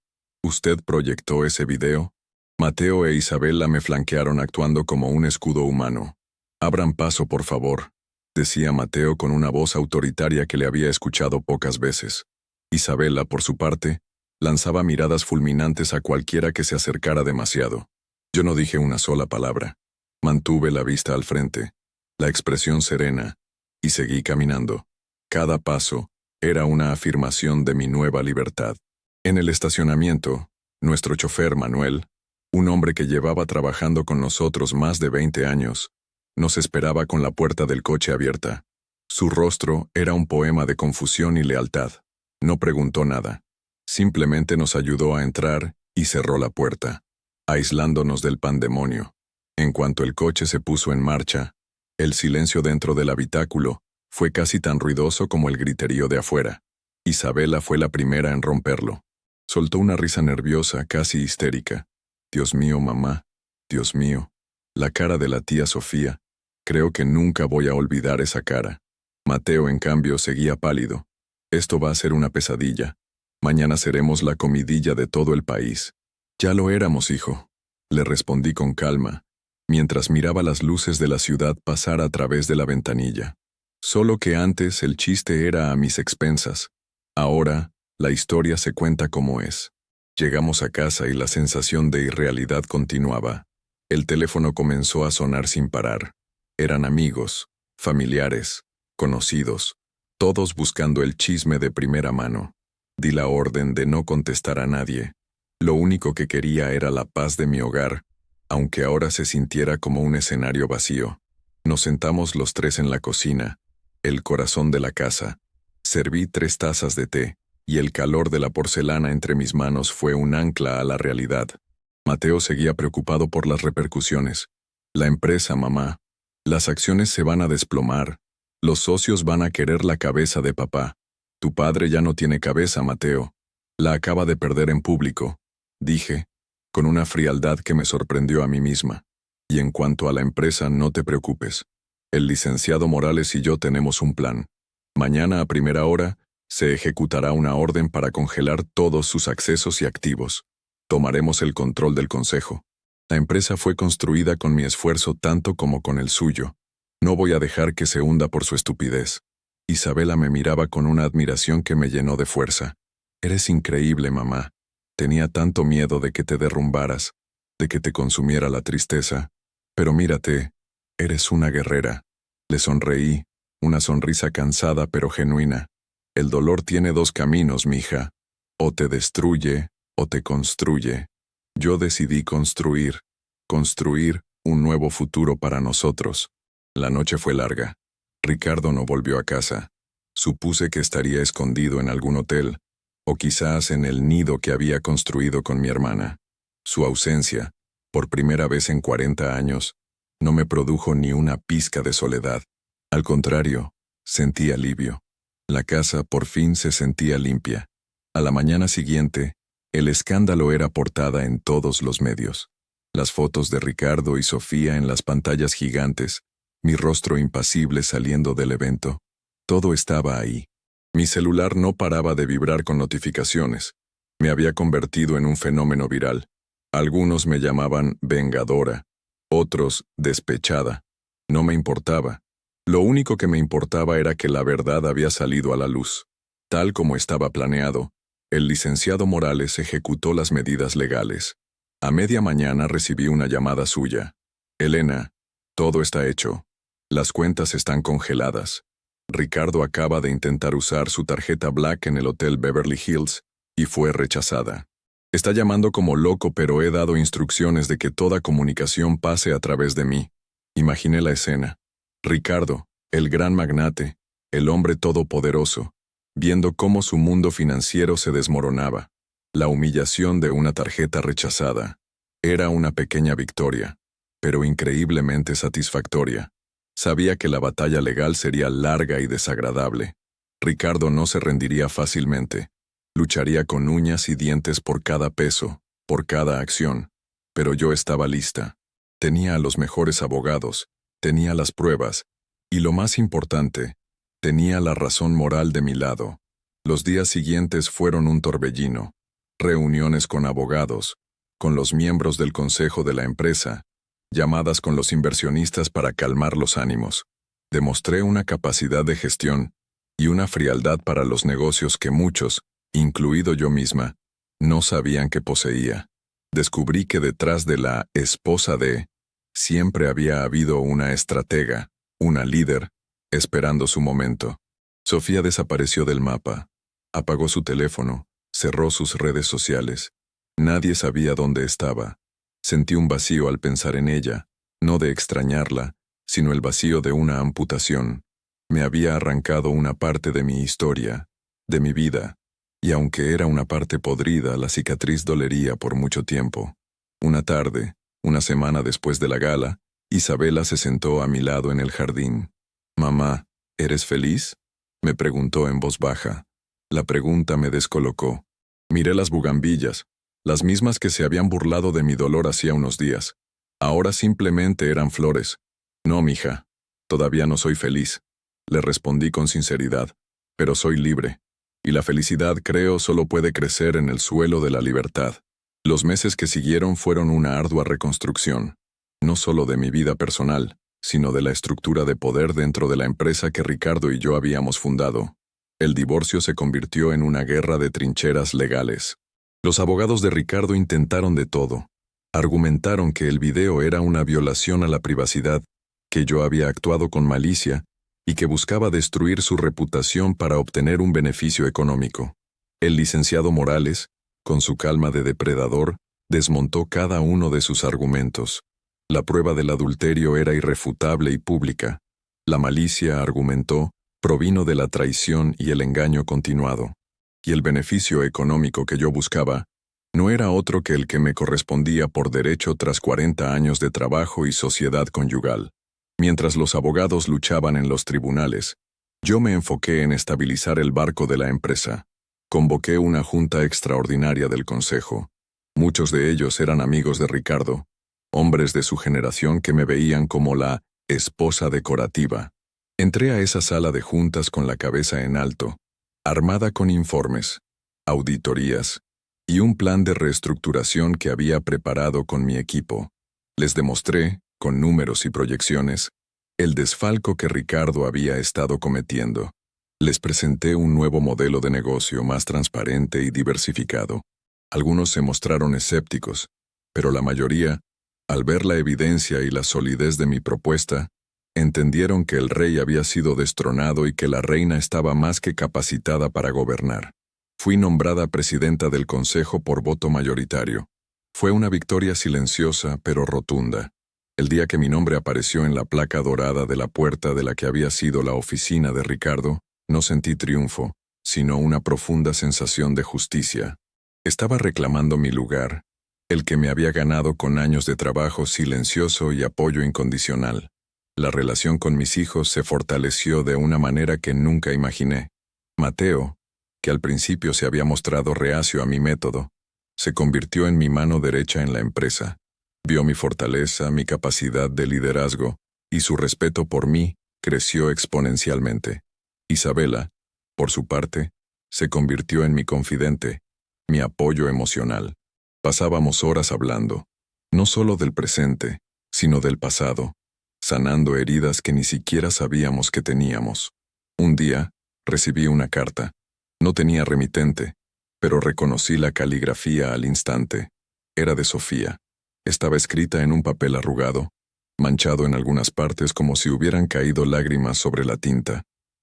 ¿Usted proyectó ese video? Mateo e Isabela me flanquearon actuando como un escudo humano. Abran paso, por favor, decía Mateo con una voz autoritaria que le había escuchado pocas veces. Isabela, por su parte, lanzaba miradas fulminantes a cualquiera que se acercara demasiado. Yo no dije una sola palabra. Mantuve la vista al frente, la expresión serena, y seguí caminando. Cada paso era una afirmación de mi nueva libertad. En el estacionamiento, nuestro chofer Manuel, un hombre que llevaba trabajando con nosotros más de 20 años, nos esperaba con la puerta del coche abierta. Su rostro era un poema de confusión y lealtad. No preguntó nada. Simplemente nos ayudó a entrar y cerró la puerta, aislándonos del pandemonio. En cuanto el coche se puso en marcha, el silencio dentro del habitáculo fue casi tan ruidoso como el griterío de afuera. Isabela fue la primera en romperlo. Soltó una risa nerviosa, casi histérica. Dios mío, mamá. Dios mío. La cara de la tía Sofía. Creo que nunca voy a olvidar esa cara. Mateo, en cambio, seguía pálido. Esto va a ser una pesadilla. Mañana seremos la comidilla de todo el país. Ya lo éramos, hijo. Le respondí con calma, mientras miraba las luces de la ciudad pasar a través de la ventanilla. Solo que antes el chiste era a mis expensas. Ahora, la historia se cuenta como es. Llegamos a casa y la sensación de irrealidad continuaba. El teléfono comenzó a sonar sin parar. Eran amigos, familiares, conocidos, todos buscando el chisme de primera mano. Di la orden de no contestar a nadie. Lo único que quería era la paz de mi hogar, aunque ahora se sintiera como un escenario vacío. Nos sentamos los tres en la cocina, el corazón de la casa. Serví 3 tazas de té, y el calor de la porcelana entre mis manos fue un ancla a la realidad. Mateo seguía preocupado por las repercusiones. La empresa, mamá. Las acciones se van a desplomar. Los socios van a querer la cabeza de papá. Tu padre ya no tiene cabeza, Mateo. La acaba de perder en público, dije, con una frialdad que me sorprendió a mí misma. Y en cuanto a la empresa, no te preocupes. El licenciado Morales y yo tenemos un plan. Mañana a primera hora, se ejecutará una orden para congelar todos sus accesos y activos. Tomaremos el control del consejo. La empresa fue construida con mi esfuerzo tanto como con el suyo. No voy a dejar que se hunda por su estupidez. Isabela me miraba con una admiración que me llenó de fuerza. Eres increíble, mamá. Tenía tanto miedo de que te derrumbaras, de que te consumiera la tristeza. Pero mírate, eres una guerrera. Le sonreí, una sonrisa cansada pero genuina. El dolor tiene 2 caminos, mija. O te destruye, o te construye. Yo decidí construir un nuevo futuro para nosotros. La noche fue larga. Ricardo no volvió a casa. Supuse que estaría escondido en algún hotel, o quizás en el nido que había construido con mi hermana. Su ausencia, por primera vez en 40 años, no me produjo ni una pizca de soledad. Al contrario, sentí alivio. La casa por fin se sentía limpia. A la mañana siguiente, el escándalo era portada en todos los medios. Las fotos de Ricardo y Sofía en las pantallas gigantes, mi rostro impasible saliendo del evento. Todo estaba ahí. Mi celular no paraba de vibrar con notificaciones. Me había convertido en un fenómeno viral. Algunos me llamaban vengadora, otros despechada. No me importaba. Lo único que me importaba era que la verdad había salido a la luz. Tal como estaba planeado, el licenciado Morales ejecutó las medidas legales. A media mañana recibí una llamada suya. Elena, todo está hecho. Las cuentas están congeladas. Ricardo acaba de intentar usar su tarjeta Black en el Hotel Beverly Hills y fue rechazada. Está llamando como loco, pero he dado instrucciones de que toda comunicación pase a través de mí. Imaginé la escena. Ricardo, el gran magnate, el hombre todopoderoso, viendo cómo su mundo financiero se desmoronaba. La humillación de una tarjeta rechazada. Era una pequeña victoria, pero increíblemente satisfactoria. Sabía que la batalla legal sería larga y desagradable. Ricardo no se rendiría fácilmente. Lucharía con uñas y dientes por cada peso, por cada acción. Pero yo estaba lista. Tenía a los mejores abogados, tenía las pruebas, y lo más importante, Tenía la razón moral de mi lado. Los días siguientes fueron un torbellino. Reuniones con abogados, con los miembros del consejo de la empresa, llamadas con los inversionistas para calmar los ánimos. Demostré una capacidad de gestión y una frialdad para los negocios que muchos, incluido yo misma, no sabían que poseía. Descubrí que detrás de la esposa de siempre había habido una estratega, una líder, esperando su momento. Sofía desapareció del mapa, apagó su teléfono, cerró sus redes sociales. Nadie sabía dónde estaba. Sentí un vacío al pensar en ella, no de extrañarla, sino el vacío de una amputación. Me había arrancado una parte de mi historia, de mi vida, y aunque era una parte podrida, la cicatriz dolería por mucho tiempo. Una tarde, una semana después de la gala, Isabela se sentó a mi lado en el jardín. «Mamá, ¿eres feliz?», me preguntó en voz baja. La pregunta me descolocó. Miré las bugambillas, las mismas que se habían burlado de mi dolor hacía unos días. Ahora simplemente eran flores. «No, mija, todavía no soy feliz», le respondí con sinceridad, «pero soy libre. Y la felicidad, creo, solo puede crecer en el suelo de la libertad». Los meses que siguieron fueron una ardua reconstrucción, no solo de mi vida personal, sino de la estructura de poder dentro de la empresa que Ricardo y yo habíamos fundado. El divorcio se convirtió en una guerra de trincheras legales. Los abogados de Ricardo intentaron de todo. Argumentaron que el video era una violación a la privacidad, que yo había actuado con malicia y que buscaba destruir su reputación para obtener un beneficio económico. El licenciado Morales, con su calma de depredador, desmontó cada uno de sus argumentos. La prueba del adulterio era irrefutable y pública. La malicia, argumentó, provino de la traición y el engaño continuado. Y el beneficio económico que yo buscaba no era otro que el que me correspondía por derecho tras 40 años de trabajo y sociedad conyugal. Mientras los abogados luchaban en los tribunales, yo me enfoqué en estabilizar el barco de la empresa. Convoqué una junta extraordinaria del consejo. Muchos de ellos eran amigos de Ricardo, hombres de su generación que me veían como la esposa decorativa. Entré a esa sala de juntas con la cabeza en alto, armada con informes, auditorías y un plan de reestructuración que había preparado con mi equipo. Les demostré, con números y proyecciones, el desfalco que Ricardo había estado cometiendo. Les presenté un nuevo modelo de negocio más transparente y diversificado. Algunos se mostraron escépticos, pero la mayoría, al ver la evidencia y la solidez de mi propuesta, entendieron que el rey había sido destronado y que la reina estaba más que capacitada para gobernar. Fui nombrada presidenta del consejo por voto mayoritario. Fue una victoria silenciosa pero rotunda. El día que mi nombre apareció en la placa dorada de la puerta de la que había sido la oficina de Ricardo, no sentí triunfo, sino una profunda sensación de justicia. Estaba reclamando mi lugar, el que me había ganado con años de trabajo silencioso y apoyo incondicional. La relación con mis hijos se fortaleció de una manera que nunca imaginé. Mateo, que al principio se había mostrado reacio a mi método, se convirtió en mi mano derecha en la empresa. Vio mi fortaleza, mi capacidad de liderazgo, y su respeto por mí creció exponencialmente. Isabela, por su parte, se convirtió en mi confidente, mi apoyo emocional. Pasábamos horas hablando, no solo del presente, sino del pasado, sanando heridas que ni siquiera sabíamos que teníamos. Un día, recibí una carta. No tenía remitente, pero reconocí la caligrafía al instante. Era de Sofía. Estaba escrita en un papel arrugado, manchado en algunas partes como si hubieran caído lágrimas sobre la tinta.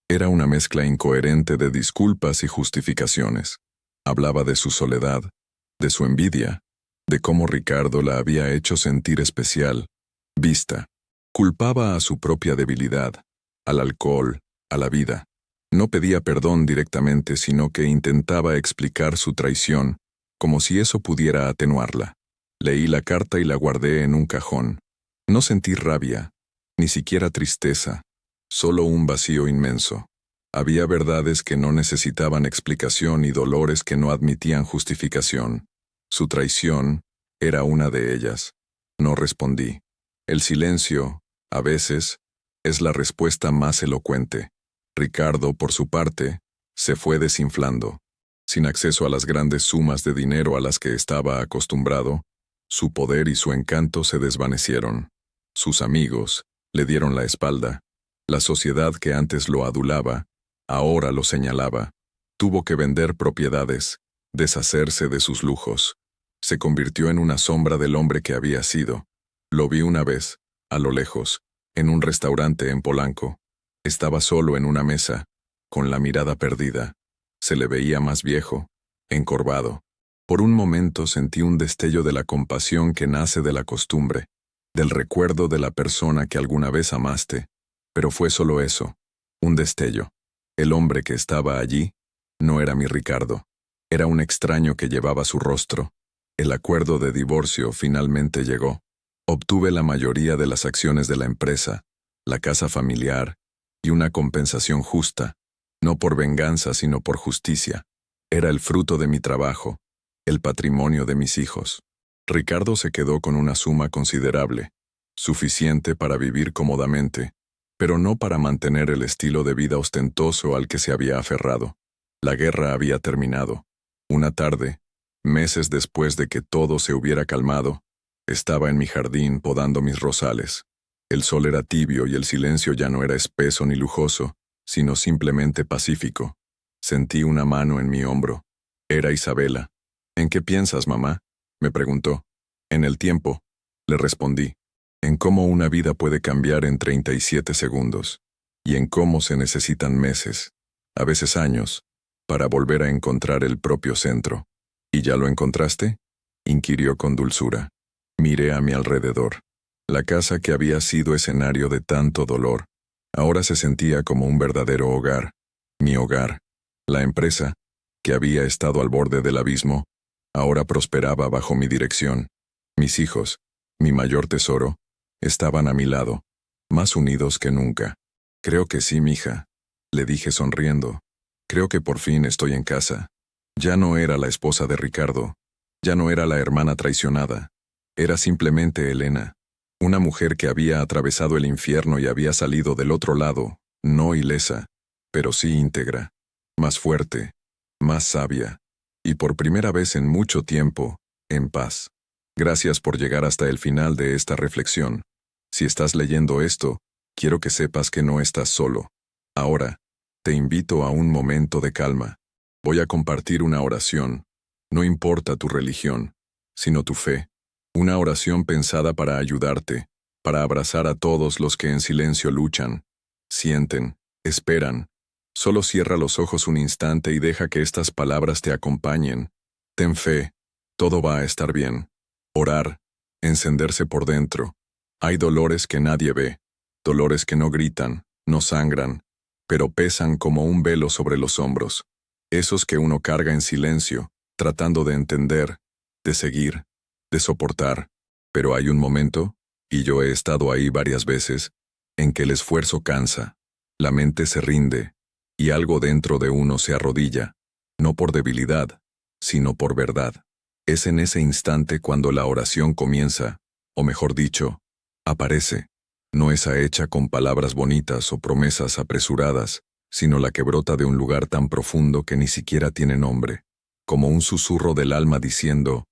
Era una mezcla incoherente de disculpas y justificaciones. Hablaba de su soledad, de su envidia, de cómo Ricardo la había hecho sentir especial, vista. Culpaba a su propia debilidad, al alcohol, a la vida. No pedía perdón directamente, sino que intentaba explicar su traición, como si eso pudiera atenuarla. Leí la carta y la guardé en un cajón. No sentí rabia, ni siquiera tristeza, solo un vacío inmenso. Había verdades que no necesitaban explicación y dolores que no admitían justificación. Su traición era una de ellas. No respondí. El silencio, a veces, es la respuesta más elocuente. Ricardo, por su parte, se fue desinflando. Sin acceso a las grandes sumas de dinero a las que estaba acostumbrado, su poder y su encanto se desvanecieron. Sus amigos le dieron la espalda. La sociedad que antes lo adulaba, ahora lo señalaba. Tuvo que vender propiedades, deshacerse de sus lujos. Se convirtió en una sombra del hombre que había sido. Lo vi una vez, a lo lejos, en un restaurante en Polanco. Estaba solo en una mesa, con la mirada perdida. Se le veía más viejo, encorvado. Por un momento sentí un destello de la compasión que nace de la costumbre, del recuerdo de la persona que alguna vez amaste. Pero fue solo eso, un destello. El hombre que estaba allí no era mi Ricardo. Era un extraño que llevaba su rostro. El acuerdo de divorcio finalmente llegó. Obtuve la mayoría de las acciones de la empresa, la casa familiar y una compensación justa, no por venganza sino por justicia. Era el fruto de mi trabajo, el patrimonio de mis hijos. Ricardo se quedó con una suma considerable, suficiente para vivir cómodamente, pero no para mantener el estilo de vida ostentoso al que se había aferrado. La guerra había terminado. Una tarde, meses después de que todo se hubiera calmado, estaba en mi jardín podando mis rosales. El sol era tibio y el silencio ya no era espeso ni lujoso, sino simplemente pacífico. Sentí una mano en mi hombro. Era Isabela. «¿En qué piensas, mamá?», me preguntó. «En el tiempo», le respondí. «En cómo una vida puede cambiar en 37 segundos, y en cómo se necesitan meses, a veces años, para volver a encontrar el propio centro». «¿Y ya lo encontraste?», inquirió con dulzura. Miré a mi alrededor. La casa que había sido escenario de tanto dolor, ahora se sentía como un verdadero hogar. Mi hogar. La empresa, que había estado al borde del abismo, ahora prosperaba bajo mi dirección. Mis hijos, mi mayor tesoro, estaban a mi lado, más unidos que nunca. «Creo que sí, mija», le dije sonriendo. «Creo que por fin estoy en casa». Ya no era la esposa de Ricardo, ya no era la hermana traicionada, era simplemente Elena, una mujer que había atravesado el infierno y había salido del otro lado, no ilesa, pero sí íntegra, más fuerte, más sabia, y por primera vez en mucho tiempo, en paz. Gracias por llegar hasta el final de esta reflexión. Si estás leyendo esto, quiero que sepas que no estás solo. Ahora, te invito a un momento de calma. Voy a compartir una oración. No importa tu religión, sino tu fe. Una oración pensada para ayudarte, para abrazar a todos los que en silencio luchan, sienten, esperan. Solo cierra los ojos un instante y deja que estas palabras te acompañen. Ten fe, todo va a estar bien. Orar, encenderse por dentro. Hay dolores que nadie ve, dolores que no gritan, no sangran, pero pesan como un velo sobre los hombros. Esos que uno carga en silencio, tratando de entender, de seguir, de soportar. Pero hay un momento, y yo he estado ahí varias veces, en que el esfuerzo cansa, la mente se rinde, y algo dentro de uno se arrodilla, no por debilidad, sino por verdad. Es en ese instante cuando la oración comienza, o mejor dicho, aparece. No esa hecha con palabras bonitas o promesas apresuradas, sino la que brota de un lugar tan profundo que ni siquiera tiene nombre, como un susurro del alma diciendo,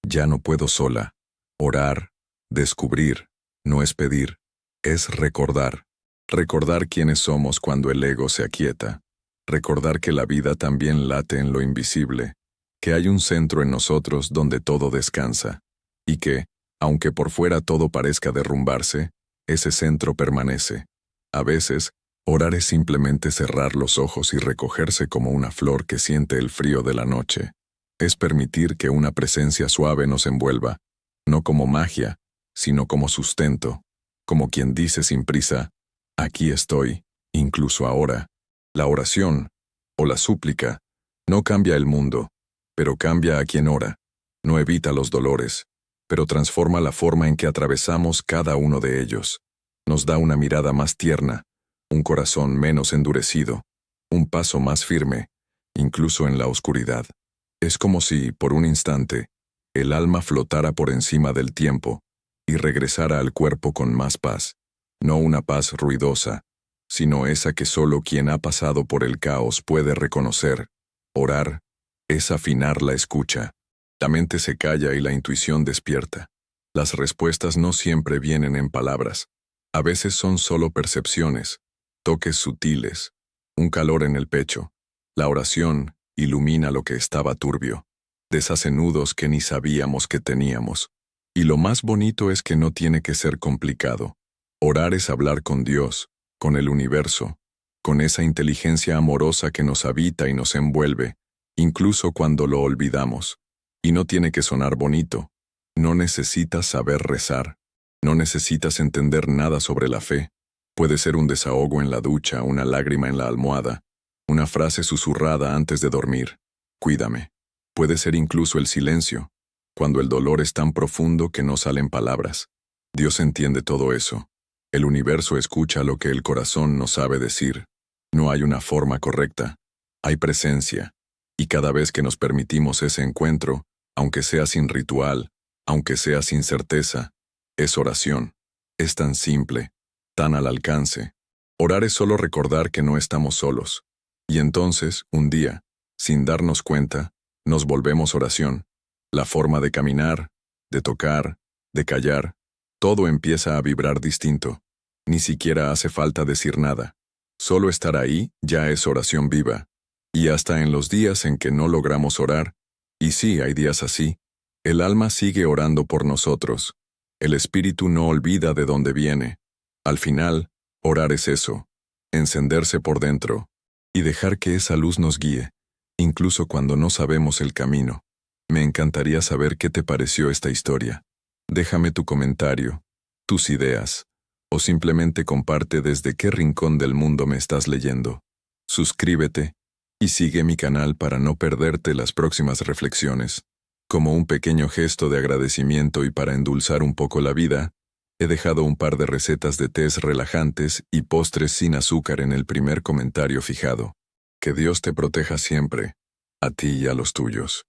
«Ya no puedo sola». Orar, descubrir, no es pedir, es recordar. Recordar quiénes somos cuando el ego se aquieta. Recordar que la vida también late en lo invisible, que hay un centro en nosotros donde todo descansa, y que, aunque por fuera todo parezca derrumbarse, ese centro permanece. A veces, orar es simplemente cerrar los ojos y recogerse como una flor que siente el frío de la noche. Es permitir que una presencia suave nos envuelva, no como magia, sino como sustento, como quien dice sin prisa, «Aquí estoy, incluso ahora». La oración, o la súplica, no cambia el mundo, pero cambia a quien ora. No evita los dolores, pero transforma la forma en que atravesamos cada uno de ellos. Nos da una mirada más tierna, un corazón menos endurecido, un paso más firme, incluso en la oscuridad. Es como si, por un instante, el alma flotara por encima del tiempo y regresara al cuerpo con más paz. No una paz ruidosa, sino esa que solo quien ha pasado por el caos puede reconocer. Orar es afinar la escucha. La mente se calla y la intuición despierta. Las respuestas no siempre vienen en palabras. A veces son solo percepciones, toques sutiles, un calor en el pecho. La oración ilumina lo que estaba turbio, deshace nudos que ni sabíamos que teníamos. Y lo más bonito es que no tiene que ser complicado. Orar es hablar con Dios, con el universo, con esa inteligencia amorosa que nos habita y nos envuelve, incluso cuando lo olvidamos. Y no tiene que sonar bonito. No necesitas saber rezar. No necesitas entender nada sobre la fe. Puede ser un desahogo en la ducha, una lágrima en la almohada, una frase susurrada antes de dormir. Cuídame. Puede ser incluso el silencio, cuando el dolor es tan profundo que no salen palabras. Dios entiende todo eso. El universo escucha lo que el corazón no sabe decir. No hay una forma correcta. Hay presencia. Y cada vez que nos permitimos ese encuentro, aunque sea sin ritual, aunque sea sin certeza, es oración. Es tan simple, tan al alcance. Orar es solo recordar que no estamos solos. Y entonces, un día, sin darnos cuenta, nos volvemos oración. La forma de caminar, de tocar, de callar, todo empieza a vibrar distinto. Ni siquiera hace falta decir nada. Solo estar ahí ya es oración viva. Y hasta en los días en que no logramos orar, y sí, hay días así, el alma sigue orando por nosotros. El espíritu no olvida de dónde viene. Al final, orar es eso, encenderse por dentro, y dejar que esa luz nos guíe, incluso cuando no sabemos el camino. Me encantaría saber qué te pareció esta historia. Déjame tu comentario, tus ideas, o simplemente comparte desde qué rincón del mundo me estás leyendo. Suscríbete y sigue mi canal para no perderte las próximas reflexiones. Como un pequeño gesto de agradecimiento y para endulzar un poco la vida, he dejado un par de recetas de tés relajantes y postres sin azúcar en el primer comentario fijado. Que Dios te proteja siempre, a ti y a los tuyos.